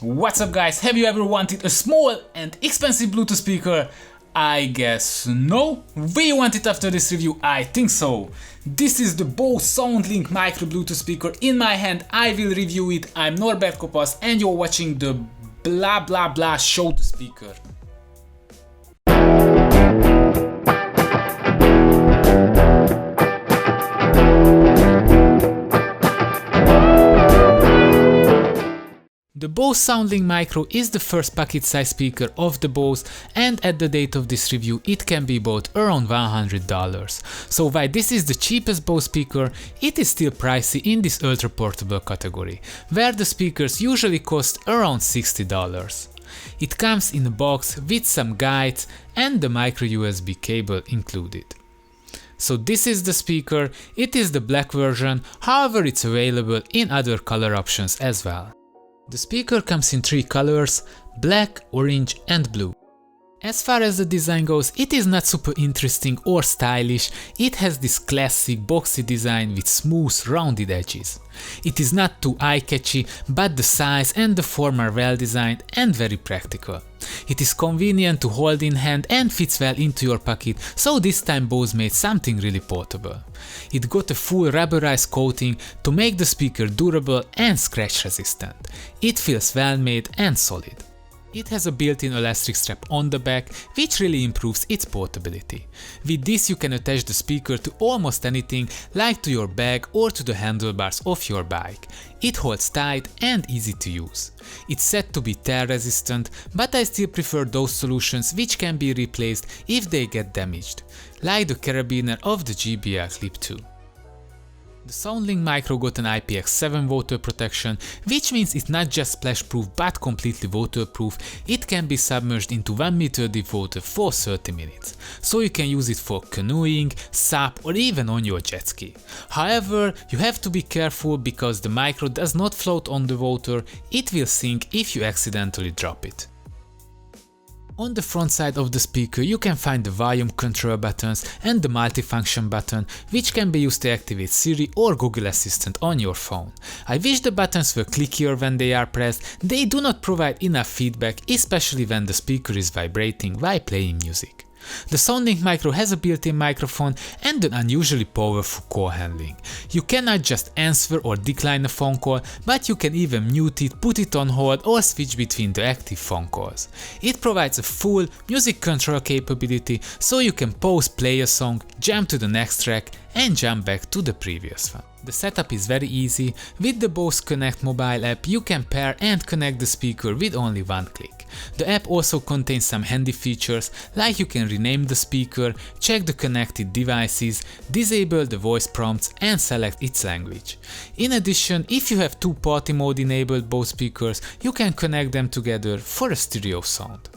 What's up guys, have you ever wanted a small and expensive Bluetooth speaker? I guess no? We want it after this review, I think so. This is the Bose SoundLink Micro Bluetooth speaker in my hand, I will review it. I'm Norbert Kopasz and you're watching the blah blah blah show the speaker. The Bose SoundLink Micro is the first pocket-sized speaker of the Bose, and at the date of this review it can be bought around $100. So while this is the cheapest Bose speaker, it is still pricey in this ultra-portable category, where the speakers usually cost around $60. It comes in a box with some guides and the micro USB cable included. So this is the speaker, it is the black version, however it's available in other color options as well. The speaker comes in three colors: black, orange and blue. As far as the design goes, it is not super interesting or stylish, it has this classic boxy design with smooth rounded edges. It is not too eye-catchy, but the size and the form are well designed and very practical. It is convenient to hold in hand and fits well into your pocket, so this time Bose made something really portable. It got a full rubberized coating to make the speaker durable and scratch resistant. It feels well made and solid. It has a built-in elastic strap on the back, which really improves its portability. With this you can attach the speaker to almost anything, like to your bag or to the handlebars of your bike. It holds tight and easy to use. It's said to be tear resistant, but I still prefer those solutions which can be replaced if they get damaged, like the carabiner of the GBL Clip 2. The SoundLink Micro got an IPX7 water protection, which means it's not just splash-proof but completely waterproof. It can be submerged into 1 meter deep water for 30 minutes, so you can use it for canoeing, SUP or even on your jet ski. However, you have to be careful because the Micro does not float on the water, it will sink if you accidentally drop it. On the front side of the speaker you can find the volume control buttons and the multifunction button, which can be used to activate Siri or Google Assistant on your phone. I wish the buttons were clickier when they are pressed, they do not provide enough feedback, especially when the speaker is vibrating while playing music. The SoundLink Micro has a built-in microphone and an unusually powerful call handling. You cannot just answer or decline a phone call, but you can even mute it, put it on hold or switch between the active phone calls. It provides a full music control capability, so you can pause, play a song, jump to the next track and jump back to the previous one. The setup is very easy. With the Bose Connect mobile app you can pair and connect the speaker with only one click. The app also contains some handy features, like you can rename the speaker, check the connected devices, disable the voice prompts and select its language. In addition, if you have two party mode enabled Bose speakers, you can connect them together for a stereo sound.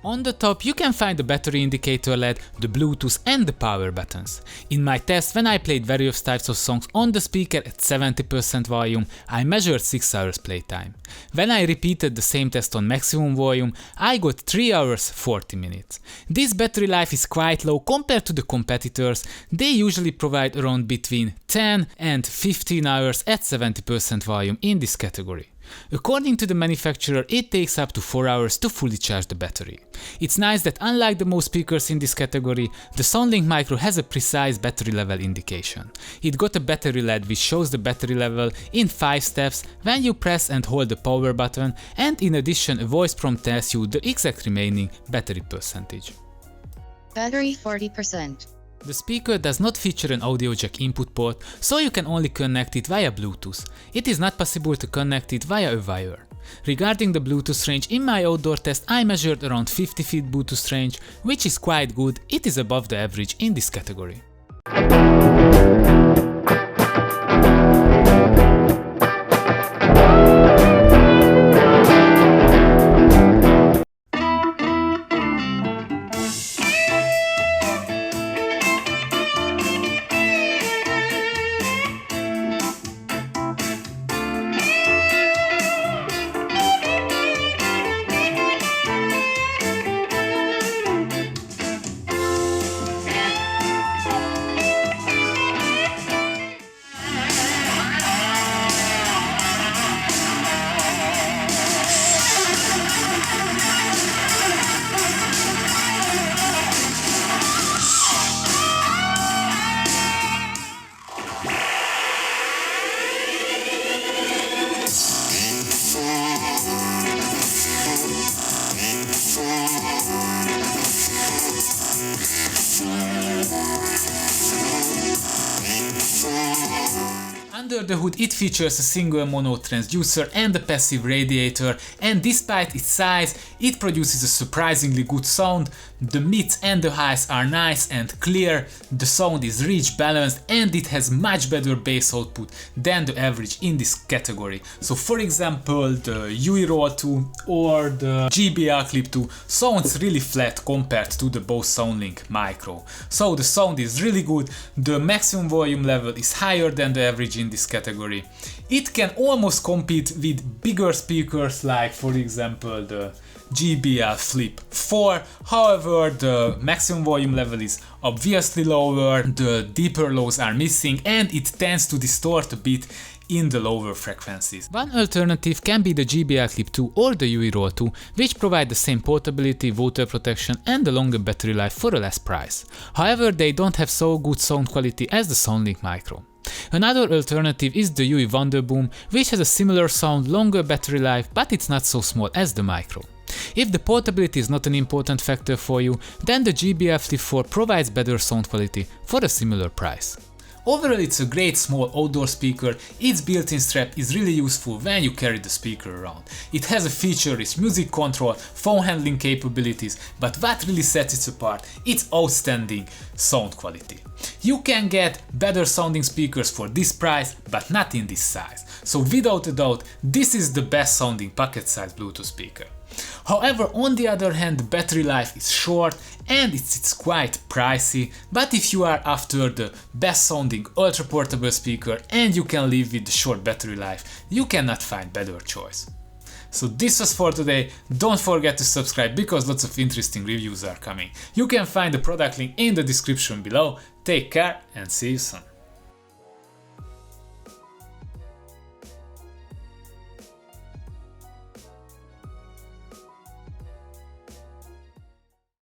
On the top you can find the battery indicator LED, the Bluetooth and the power buttons. In my test, when I played various types of songs on the speaker at 70% volume, I measured 6 hours playtime. When I repeated the same test on maximum volume, I got 3 hours 40 minutes. This battery life is quite low compared to the competitors, they usually provide around between 10 and 15 hours at 70% volume in this category. According to the manufacturer, it takes up to 4 hours to fully charge the battery. It's nice that unlike the most speakers in this category, the SoundLink Micro has a precise battery level indication. It got a battery LED which shows the battery level in 5 steps when you press and hold the power button, and in addition a voice prompt tells you the exact remaining battery percentage. Battery 40%. The speaker does not feature an audio jack input port, so you can only connect it via Bluetooth. It is not possible to connect it via a wire. Regarding the Bluetooth range, in my outdoor test I measured around 50 feet Bluetooth range, which is quite good, it is above the average in this category. the hood it features a single mono transducer and a passive radiator, and despite its size it produces a surprisingly good sound. The mids and the highs are nice and clear, the sound is rich, balanced, and it has much better bass output than the average in this category. So for example the UE Roll 2 or the GBL Clip 2 sounds really flat compared to the Bose SoundLink Micro. So the sound is really good, the maximum volume level is higher than the average in this category. It can almost compete with bigger speakers like for example the GBL Flip 4, however the maximum volume level is obviously lower, the deeper lows are missing, and it tends to distort a bit in the lower frequencies. One alternative can be the GBL Clip 2 or the UE Roll 2, which provide the same portability, water protection and a longer battery life for a less price. However, they don't have so good sound quality as the SoundLink Micro. Another alternative is the UE Wonderboom, which has a similar sound, longer battery life, but it's not so small as the Micro. If the portability is not an important factor for you, then the GBL Flip 4 provides better sound quality for a similar price. Overall, it's a great small outdoor speaker. Its built-in strap is really useful when you carry the speaker around. It has a feature-rich music control, phone handling capabilities, but what really sets it apart, its outstanding sound quality. You can get better sounding speakers for this price, but not in this size. So without a doubt, this is the best sounding pocket-sized Bluetooth speaker. However, on the other hand, the battery life is short and it's quite pricey, but if you are after the best sounding ultra portable speaker and you can live with the short battery life, you cannot find better choice. So this was for today. Don't forget to subscribe because lots of interesting reviews are coming. You can find the product link in the description below. Take care and see you soon.